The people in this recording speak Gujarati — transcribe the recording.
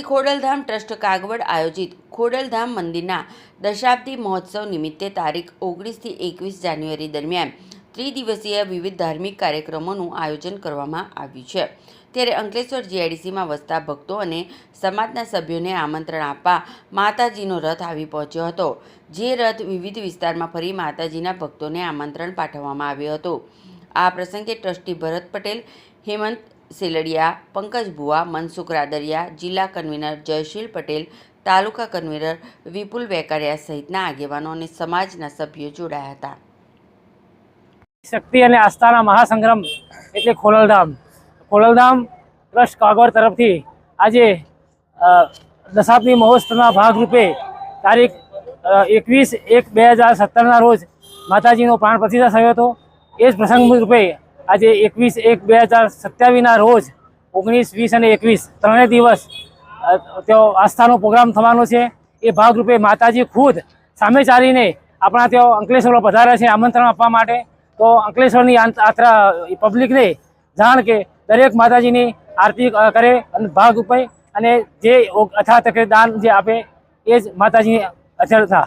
શ્રી ખોડલધામ ટ્રસ્ટ કાગવડ આયોજિત ખોડલધામ મંદિરના દશાબ્દી મહોત્સવ નિમિત્તે તારીખ 19થી 21 જાન્યુઆરી દરમિયાન ત્રિદિવસીય વિવિધ ધાર્મિક કાર્યક્રમોનું આયોજન કરવામાં આવ્યું છે। ત્યારે અંકલેશ્વર જીઆઈડીસીમાં વસતા ભક્તો અને સમાજના સભ્યોને આમંત્રણ આપવા માતાજીનો રથ આવી પહોંચ્યો હતો, જે રથ વિવિધ વિસ્તારમાં ફરી માતાજીના ભક્તોને આમંત્રણ પાઠવવામાં આવ્યું હતું। આ પ્રસંગે ટ્રસ્ટી ભરત પટેલ, હેમંત સેલડિયા, પંકજ ભુવા, મનસુખ રાદરિયા, જિલ્લા કન્વીનર જયશીલ પટેલ, તાલુકા કન્વીનર વિપુલ વેકરિયા સહિતના આગેવાનો અને સમાજના સભ્યો જોડાયા હતા। શક્તિ અને આસ્થાના મહાસંગ્રામ એટલે ખોડલધામ ટ્રસ્ટ કાગવડ તરફથી આજે દશાબ્દી મહોત્સવના ભાગરૂપે તારીખ 21/1/2017ના રોજ માતાજીનો પ્રાણ પ્રતિષ્ઠા થયો હતો। એ જ પ્રસંગ રૂપે આજે 21/1/2027ના રોજ 19, 20 અને 21 ત્રણેય દિવસ ત્યાં આસ્થાનો પ્રોગ્રામ થવાનો છે। એ ભાગરૂપે માતાજી ખુદ સામે ચાલીને આપણા ત્યાં અંકલેશ્વરમાં પધારે છે આમંત્રણ આપવા માટે। તો અંકલેશ્વરની પબ્લિકને જાણ કે દરેક માતાજીની આરતી કરે અને ભાગ રૂપે અને જે અથાતકે દાન જે આપે એ જ માતાજીની અચળતા।